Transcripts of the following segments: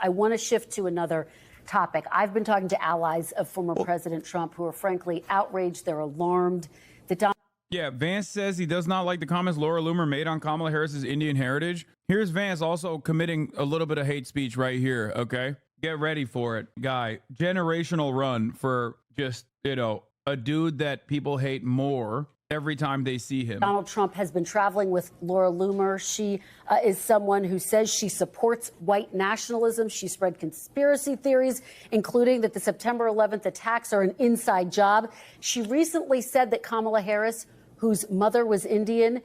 I want to shift to another topic. I've been talking to allies of former President Trump who are frankly outraged. They're alarmed that Donald. Yeah, Vance says he does not like the comments Laura Loomer made on Kamala Harris's Indian heritage. Here's Vance also committing a little bit of hate speech right here, okay? Get ready for it, guy. Generational run for just, a dude that people hate more every time they see him. Donald Trump has been traveling with Laura Loomer. She is someone who says she supports white nationalism. She spread conspiracy theories, including that the September 11th attacks are an inside job. She recently said that Kamala Harris, whose mother was Indian,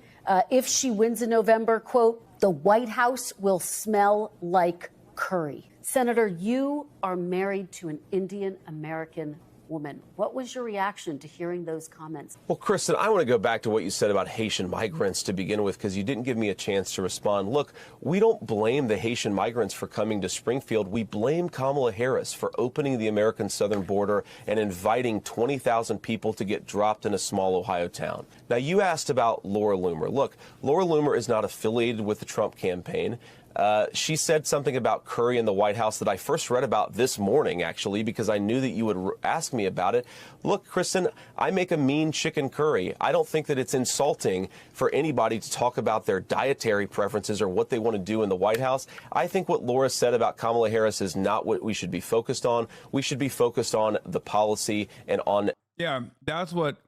if she wins in November, quote, the White House will smell like curry. Senator, you are married to an Indian American woman. What was your reaction to hearing those comments? Well, Kristen, I want to go back to what you said about Haitian migrants to begin with, because you didn't give me a chance to respond. Look, we don't blame the Haitian migrants for coming to Springfield. We blame Kamala Harris for opening the American southern border and inviting 20,000 people to get dropped in a small Ohio town. Now, you asked about Laura Loomer. Look, Laura Loomer is not affiliated with the Trump campaign. She said something about curry in the White House that I first read about this morning, actually, because I knew that you would ask me about it. Look, Kristen, I make a mean chicken curry. I don't think that it's insulting for anybody to talk about their dietary preferences or what they want to do in the White House. I think what Laura said about Kamala Harris is not what we should be focused on. We should be focused on the policy and on. Yeah, that's what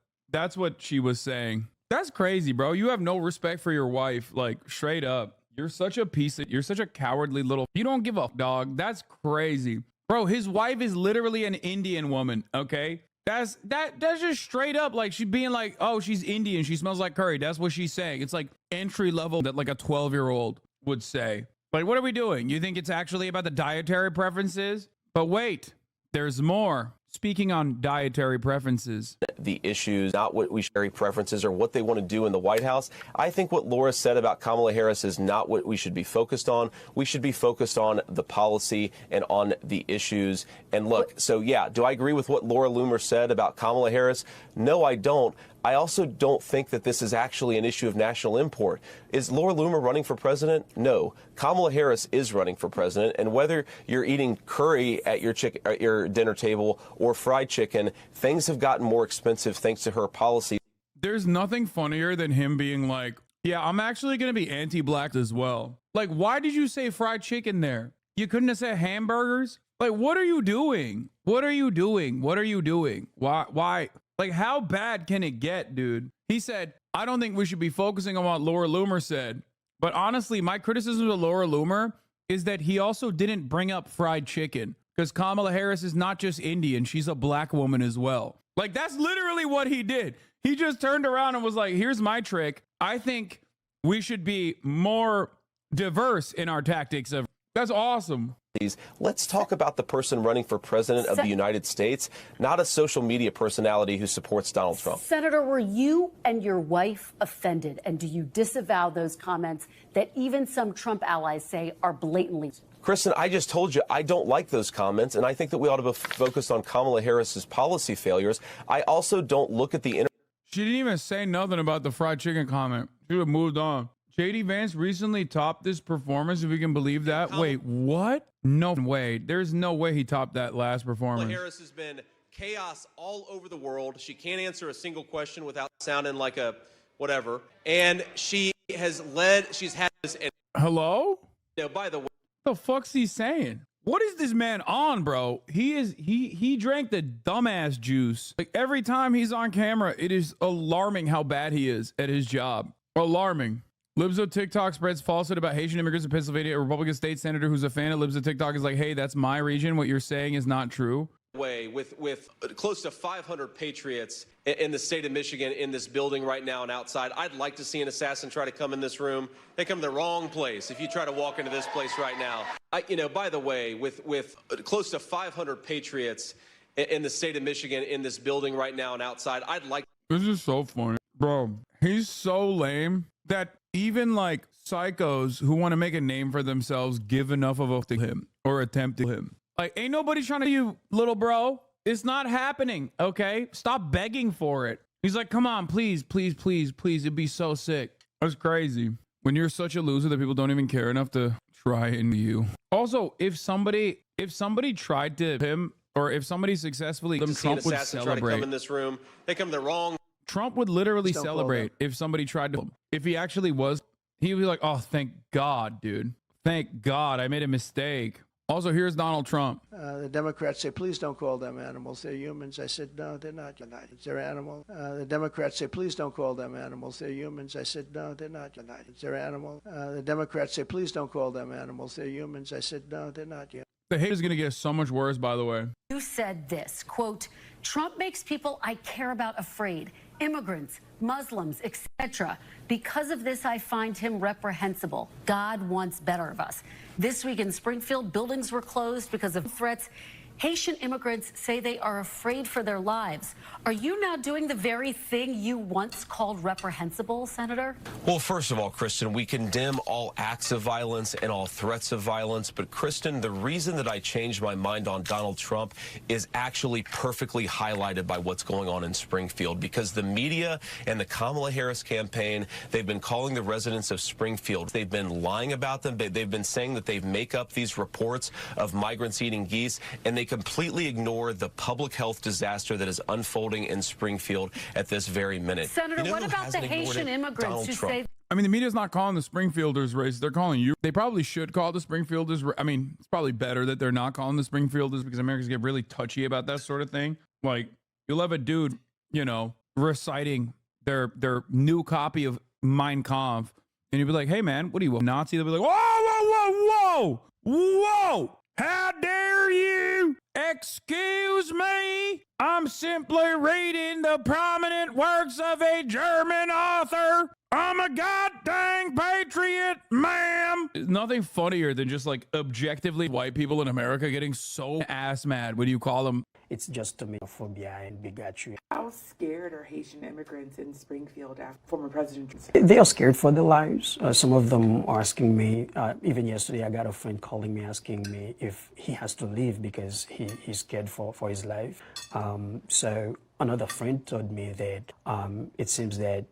she was saying. That's crazy, bro. You have no respect for your wife, like straight up. You're such a cowardly little, you don't give a dog. That's crazy. Bro, his wife is literally an Indian woman, okay? That's just straight up like she being like, oh, she's Indian. She smells like curry. That's what she's saying. It's like entry level that like a 12-year-old would say. Like, what are we doing? You think it's actually about the dietary preferences? But wait, there's more. Speaking on dietary preferences. The issues, not what we share preferences or what they want to do in the White House. I think what Laura said about Kamala Harris is not what we should be focused on. We should be focused on the policy and on the issues. And look, so yeah, do I agree with what Laura Loomer said about Kamala Harris? No, I don't. I also don't think that this is actually an issue of national import. Is Laura Loomer running for president? No. Kamala Harris is running for president. And whether you're eating curry at your dinner table or fried chicken, things have gotten more expensive thanks to her policy. There's nothing funnier than him being like, yeah, I'm actually going to be anti-black as well. Like, why did you say fried chicken there? You couldn't have said hamburgers? Like, what are you doing? What are you doing? What are you doing? Why? Like, how bad can it get, dude? He said, I don't think we should be focusing on what Laura Loomer said. But honestly, my criticism of Laura Loomer is that he also didn't bring up fried chicken, because Kamala Harris is not just Indian. She's a black woman as well. Like, that's literally what he did. He just turned around and was like, here's my trick. I think we should be more diverse in our tactics. That's awesome. Let's talk about the person running for president of the United States, not a social media personality who supports Donald Trump. Senator, were you and your wife offended? And do you disavow those comments that even some Trump allies say are blatantly? Kristen, I just told you I don't like those comments, and I think that we ought to be focused on Kamala Harris's policy failures. I also don't look at the. She didn't even say nothing about the fried chicken comment. She would have moved on. JD Vance recently topped this performance, if we can believe that. Wait, what? No way. There's no way he topped that last performance. Kamala Harris has been chaos all over the world. She can't answer a single question without sounding like a whatever. And she's had this. Hello? By the way. What the fuck's he saying? What is this man on, bro? He drank the dumbass juice. Like, every time he's on camera, it is alarming how bad he is at his job. Alarming. Libs of TikTok spreads falsehood about Haitian immigrants in Pennsylvania. A Republican state senator who's a fan of Libs of TikTok is like, hey, that's my region. What you're saying is not true. With close to 500 patriots in the state of Michigan in this building right now and outside, I'd like to see an assassin try to come in this room. They come to the wrong place if you try to walk into this place right now. By the way, with close to 500 patriots in the state of Michigan in this building right now and outside, I'd like. This is so funny, bro. He's so lame that even like psychos who want to make a name for themselves give enough of a to him or attempt to him. Like, ain't nobody trying to you, little bro. It's not happening, okay? Stop begging for it. He's like, come on, please, please, please, please. It'd be so sick. That's crazy. When you're such a loser that people don't even care enough to trying you. Also, if somebody tried to him, or if somebody successfully, Trump would celebrate. Try to come in this room. They come the wrong. Trump would literally celebrate if somebody tried to. If he actually was, he would be like, "Oh, thank God, dude. Thank God, I made a mistake." Also, here's Donald Trump. The Democrats say, please don't call them animals. They're humans. I said, no, they're not. They're animals. The Democrats say, please don't call them animals. They're humans. I said, no, they're not. They're animals. The Democrats say, please don't call them animals. They're humans. I said, no, they're not. The hate is going to get so much worse, by the way. You said this, quote, Trump makes people I care about afraid, immigrants, Muslims, etc. Because of this, I find him reprehensible. God wants better of us. This week in Springfield, buildings were closed because of threats. Haitian immigrants say they are afraid for their lives. Are you now doing the very thing you once called reprehensible, Senator? Well, first of all, Kristen, we condemn all acts of violence and all threats of violence. But, Kristen, the reason that I changed my mind on Donald Trump is actually perfectly highlighted by what's going on in Springfield, because the media and the Kamala Harris campaign, they've been calling the residents of Springfield. They've been lying about them. They've been saying that they make up these reports of migrants eating geese, and they completely ignore the public health disaster that is unfolding in Springfield at this very minute. Senator, what about the Haitian immigrants who say... I mean, the media's not calling the Springfielders racist. They're calling you. They probably should call the Springfielders. I mean, it's probably better that they're not calling the Springfielders, because Americans get really touchy about that sort of thing. Like, you'll have a dude, you know, reciting their new copy of Mein Kampf, and you'll be like, hey, man, what are you, a Nazi? They'll be like, whoa, whoa, whoa, whoa, whoa. How dare you? Excuse me? I'm simply reading the prominent works of a German author. I'm a goddamn patriot, ma'am. Nothing funnier than just like objectively white people in America getting so ass mad when you call them. It's just xenophobia and bigotry. How scared are Haitian immigrants in Springfield after former President? They are scared for their lives. Some of them are asking me, even yesterday I got a friend calling me asking me if he has to leave because he's scared for his life. So another friend told me that it seems that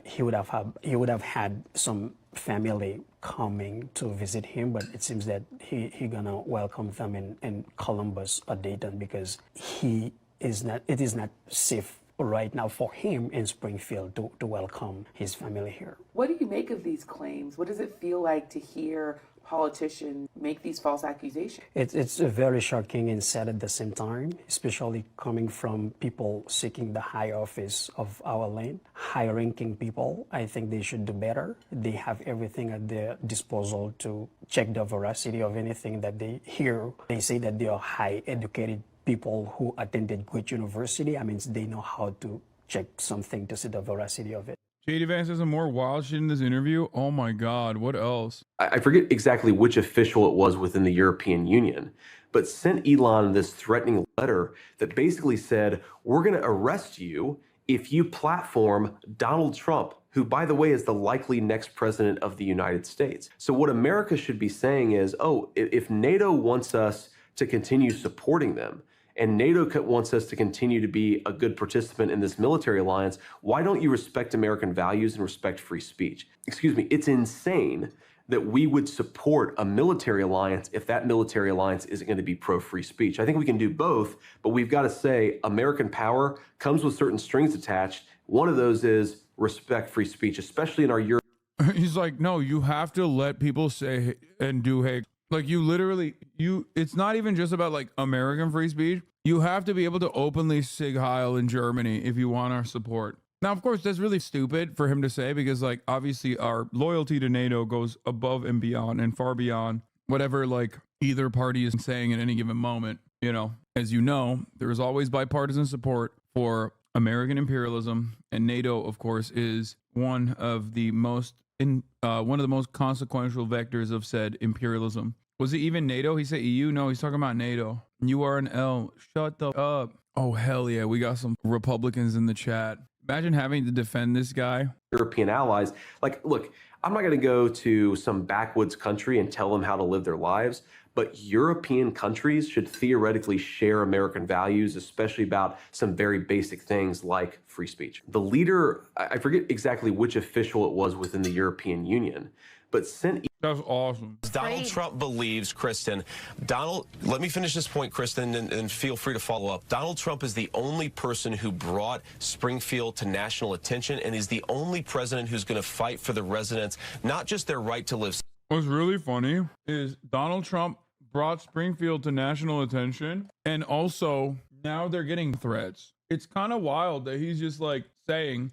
he would have had some family coming to visit him, but it seems that he gonna welcome them in Columbus or Dayton, because it is not safe right now for him in Springfield to welcome his family here. What do you make of these claims? What does it feel like to hear politicians make these false accusations? It's very shocking and sad at the same time, especially coming from people seeking the high office of our land, high-ranking people. I think they should do better. They have everything at their disposal to check the veracity of anything that they hear. They say that they are high-educated people who attended great university. I mean, they know how to check something to see the veracity of it. JD Vance has some more wild shit in this interview. Oh my God, what else? I forget exactly which official it was within the European Union, but sent Elon this threatening letter that basically said, we're going to arrest you if you platform Donald Trump, who, by the way, is the likely next president of the United States. So what America should be saying is, oh, if NATO wants us to continue supporting them, and NATO wants us to continue to be a good participant in this military alliance, why don't you respect American values and respect free speech? Excuse me, it's insane that we would support a military alliance if that military alliance isn't going to be pro-free speech. I think we can do both, but we've got to say American power comes with certain strings attached. One of those is respect free speech, especially in our Europe. He's like, no, you have to let people say and do hate. Like, you literally, it's not even just about like American free speech. You have to be able to openly sig heil in Germany if you want our support. Now, of course, that's really stupid for him to say, because like, obviously our loyalty to NATO goes above and beyond and far beyond whatever like either party is saying at any given moment. You know, as you know, there is always bipartisan support for American imperialism, and NATO, of course, is one of the most consequential vectors of said imperialism. Was it even NATO? He said EU? No, he's talking about NATO. You are an L. Shut the up. Oh, hell yeah. We got some Republicans in the chat. Imagine having to defend this guy. European allies. Like, look, I'm not going to go to some backwoods country and tell them how to live their lives, but European countries should theoretically share American values, especially about some very basic things like free speech. The leader, I forget exactly which official it was within the European Union, but sent That's awesome. Donald Trump believes, Kristen, let me finish this point, Kristen, and feel free to follow up. Donald Trump is the only person who brought Springfield to national attention, and is the only president who's going to fight for the residents, not just their right to live. What's really funny is Donald Trump brought Springfield to national attention, and also now they're getting threats. It's kind of wild that he's just like saying,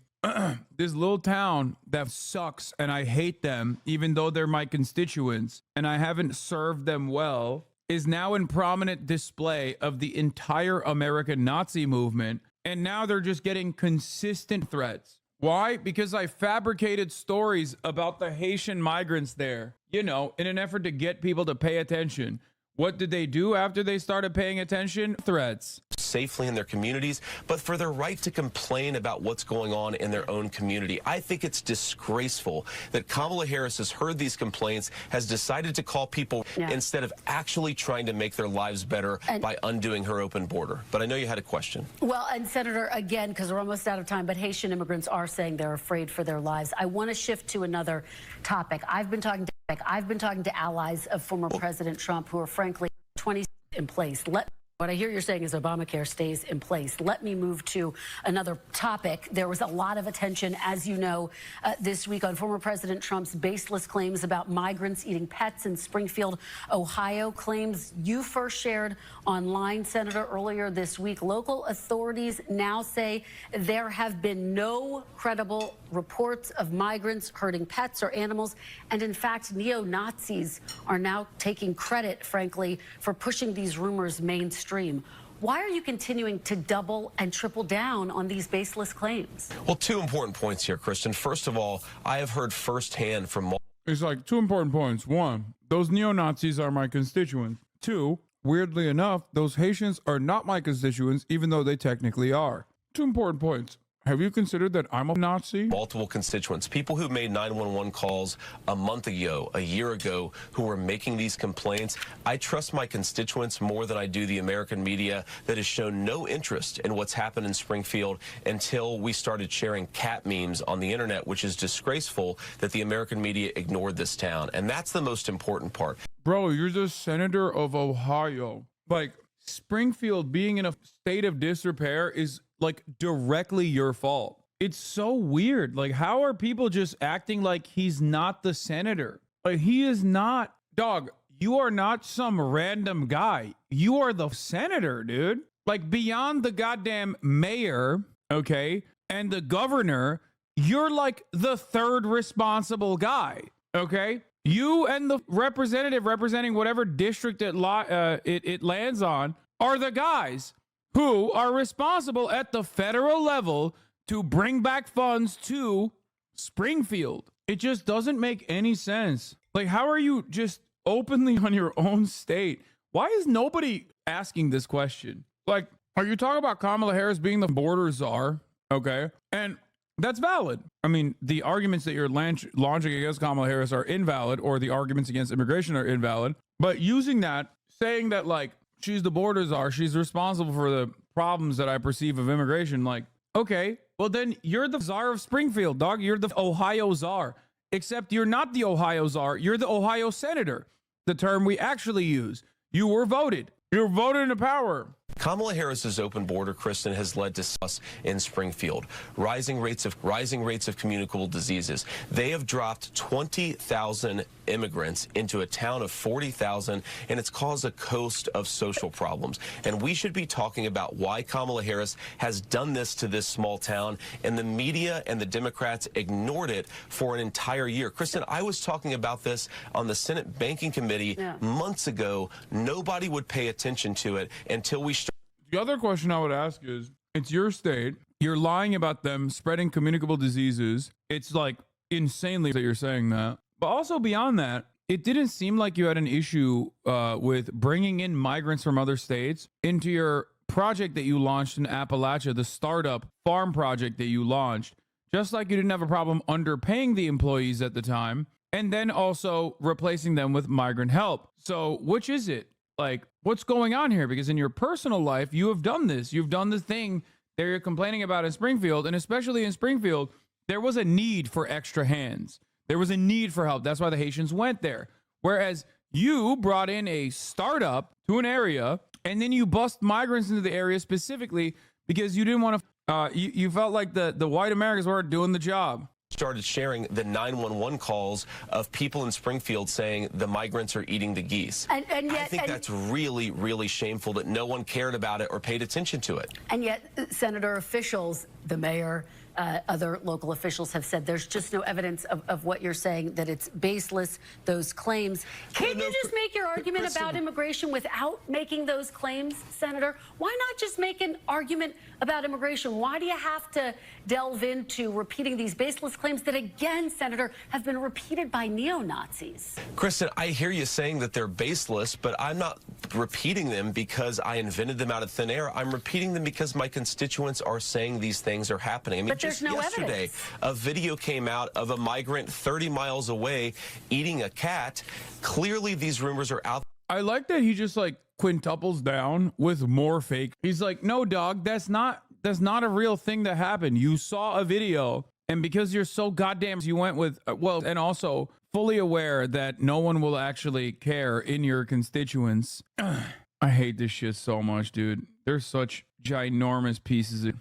this little town that sucks and I hate them, even though they're my constituents and I haven't served them well, is now in prominent display of the entire American Nazi movement. And now they're just getting consistent threats. Why? Because I fabricated stories about the Haitian migrants there, you know, in an effort to get people to pay attention. What did they do after they started paying attention? Threats. Safely in their communities, but for their right to complain about what's going on in their own community. I think it's disgraceful that Kamala Harris has heard these complaints, has decided to call people instead of actually trying to make their lives better by undoing her open border. But I know you had a question. Well, and Senator, again, because we're almost out of time, but Haitian immigrants are saying they're afraid for their lives. I want to shift to another topic. I've been talking to allies of former President Trump who are frankly 20 in place. What I hear you're saying is Obamacare stays in place. Let me move to another topic. There was a lot of attention, as you know, this week on former President Trump's baseless claims about migrants eating pets in Springfield, Ohio, claims you first shared online, Senator, earlier this week. Local authorities now say there have been no credible reports of migrants hurting pets or animals. And in fact, neo-Nazis are now taking credit, frankly, for pushing these rumors mainstream. Why are you continuing to double and triple down on these baseless claims? Well, two important points here, Kristen. First of all, I have heard firsthand from It's like two important points. One, those neo-Nazis are my constituents. Two, weirdly enough, those Haitians are not my constituents, even though they technically are. Two important points. Have you considered that I'm a Nazi? multiple constituents, people who made 911 calls a month ago, a year ago, who were making these complaints. I trust my constituents more than I do the American media that has shown no interest in what's happened in Springfield until we started sharing cat memes on the internet, which is disgraceful that the American media ignored this town. And that's the most important part. Bro, you're the senator of Ohio. Like, Springfield being in a state of disrepair is like directly your fault. It's so weird. Like, how are people just acting like he's not the senator? Like, he is not. Dog, you are not some random guy. You are the senator, dude. Like, beyond the goddamn mayor, okay, and the governor, you're like the third responsible guy, okay? You and the representative representing whatever district it lands on are the guys who are responsible at the federal level to bring back funds to Springfield. It just doesn't make any sense. Like, how are you just openly on your own state? Why is nobody asking this question? Like, are you talking about Kamala Harris being the border czar? Okay. And that's valid. I mean, the arguments that you're launching against Kamala Harris are invalid, or the arguments against immigration are invalid. But using that, saying that, like, she's the border czar, she's responsible for the problems that I perceive of immigration, like, okay, well then you're the czar of Springfield, dog. You're the Ohio czar. Except you're not the Ohio czar, you're the Ohio senator, the term we actually use. You were voted. You're voted into power. Kamala Harris's open border, Kristen, has led to us in Springfield, rising rates of communicable diseases. They have dropped 20,000 immigrants into a town of 40,000, and it's caused a host of social problems. And we should be talking about why Kamala Harris has done this to this small town, and the media and the Democrats ignored it for an entire year. Kristen, I was talking about this on the Senate Banking Committee months ago. Nobody would pay attention to it until we started. The other question I would ask is, it's your state. You're lying about them spreading communicable diseases. It's like insanely that you're saying that. But also beyond that, it didn't seem like you had an issue with bringing in migrants from other states into your project that you launched in Appalachia, the startup farm project that you launched, just like you didn't have a problem underpaying the employees at the time, and then also replacing them with migrant help. So which is it? Like, what's going on here? Because in your personal life, you have done this. You've done the thing that you're complaining about in Springfield. And especially in Springfield, there was a need for extra hands. There was a need for help. That's why the Haitians went there. Whereas you brought in a startup to an area, and then you bust migrants into the area specifically because you didn't want to, you felt like the white Americans weren't doing the job. Started sharing the 911 calls of people in Springfield saying the migrants are eating the geese. And yet, I think that's really, really shameful that no one cared about it or paid attention to it. And yet, Senator, officials, the mayor, other local officials have said there's just no evidence of what you're saying, that it's baseless, those claims. Can't you just make your argument about immigration without making those claims, Senator? Why not just make an argument about immigration? Why do you have to delve into repeating these baseless claims that, again, Senator, have been repeated by neo-Nazis? Kristen, I hear you saying that they're baseless, but I'm not repeating them because I invented them out of thin air. I'm repeating them because my constituents are saying these things are happening. I mean, But just there's no yesterday, evidence. a video came out of a migrant 30 miles away eating a cat. Clearly, these rumors are out. I like that he just like quintuples down with more fake. He's like, no, dog, that's not a real thing that happened. You saw a video, and because you're so goddamn, you went with, well, and also fully aware that no one will actually care in your constituents. I hate this shit so much, dude. They're such ginormous pieces of...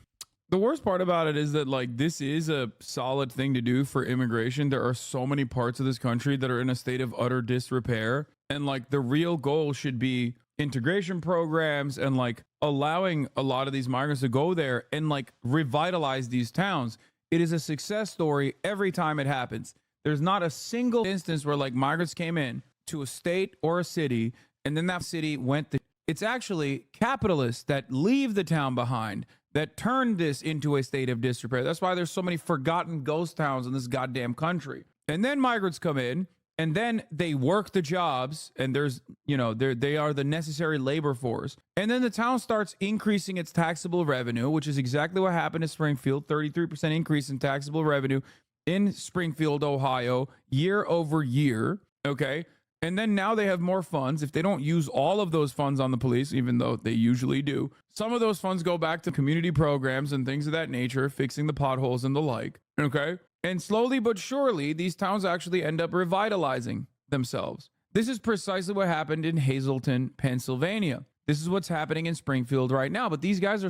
The worst part about it is that, like, this is a solid thing to do for immigration. There are so many parts of this country that are in a state of utter disrepair. And, like, the real goal should be integration programs and, like, allowing a lot of these migrants to go there and, like, revitalize these towns. It is a success story every time it happens. There's not a single instance where, like, migrants came in to a state or a city and then that city went to... It's actually capitalists that leave the town behind that turned this into a state of disrepair. That's why there's so many forgotten ghost towns in this goddamn country. And then migrants come in, and then they work the jobs, and there's, you know, they are the necessary labor force. And then the town starts increasing its taxable revenue, which is exactly what happened in Springfield. 33% increase in taxable revenue in Springfield, Ohio, year over year. Okay. And then now they have more funds. If they don't use all of those funds on the police, even though they usually do, some of those funds go back to community programs and things of that nature, fixing the potholes and the like. Okay. And slowly but surely, these towns actually end up revitalizing themselves. This is precisely what happened in Hazleton, Pennsylvania. This is what's happening in Springfield right now. But these guys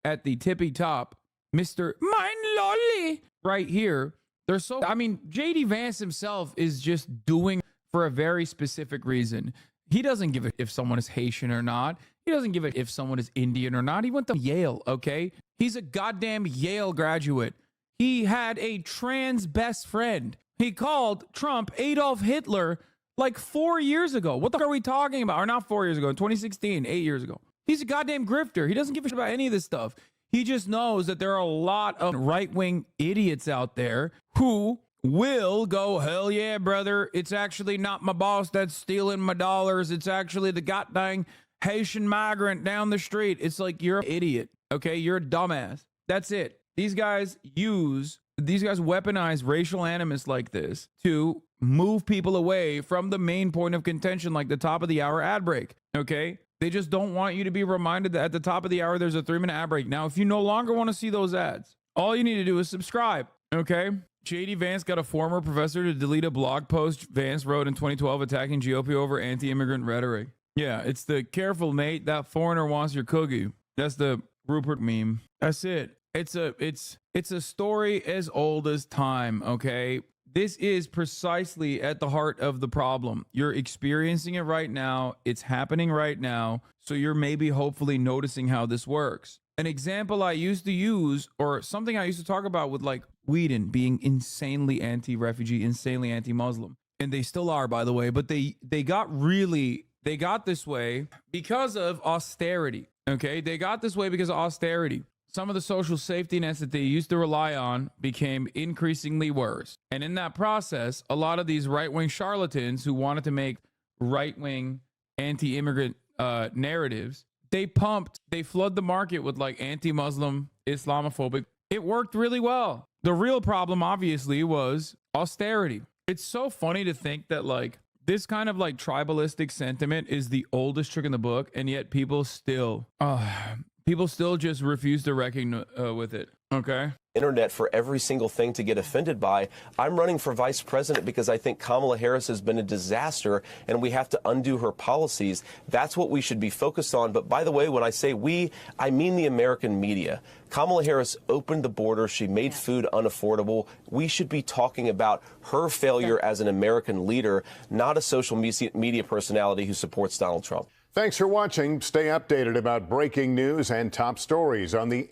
at the tippy top, Mr. Mine Lolly, right here. They're so, I mean, JD Vance himself is just doing for a very specific reason. He doesn't give a if someone is Haitian or not. He doesn't give a if someone is Indian or not. He went to Yale, okay? He's a goddamn Yale graduate. He had a trans best friend. He called Trump Adolf Hitler like 4 years ago. What the fuck are we talking about? Or not 4 years ago, in 2016, 8 years ago. He's a goddamn grifter. He doesn't give a shit about any of this stuff. He just knows that there are a lot of right-wing idiots out there who will go, hell yeah, brother. It's actually not my boss that's stealing my dollars. It's actually the goddamn Haitian migrant down the street. It's like, you're an idiot, okay? You're a dumbass. That's it. These guys weaponize racial animus like this to move people away from the main point of contention, like the top of the hour ad break, okay? They just don't want you to be reminded that at the top of the hour, there's a 3-minute ad break. Now, if you no longer want to see those ads, all you need to do is subscribe, okay? JD Vance got a former professor to delete a blog post Vance wrote in 2012 attacking GOP over anti-immigrant rhetoric. Yeah, it's the careful, mate, that foreigner wants your cookie. That's the Rupert meme. That's it. It's a story as old as time, okay? This is precisely at the heart of the problem. You're experiencing it right now. It's happening right now. So you're maybe hopefully noticing how this works. An example I used to use, or something I used to talk about with like Whedon being insanely anti-refugee, insanely anti-Muslim. And they still are, by the way, but they got this way because of austerity. Okay, they got this way because of austerity. Some of the social safety nets that they used to rely on became increasingly worse. And in that process, a lot of these right-wing charlatans who wanted to make right-wing anti-immigrant narratives, they flood the market with like anti-Muslim, Islamophobic. It worked really well. The real problem, obviously, was austerity. It's so funny to think that like this kind of like tribalistic sentiment is the oldest trick in the book, and yet people still People still just refuse to reckon with it. Okay. Internet for every single thing to get offended by. I'm running for vice president because I think Kamala Harris has been a disaster and we have to undo her policies. That's what we should be focused on. But by the way, when I say we, I mean the American media. Kamala Harris opened the border. She made food unaffordable. We should be talking about her failure as an American leader, not a social media personality who supports Donald Trump. Thanks for watching. Stay updated about breaking news and top stories on the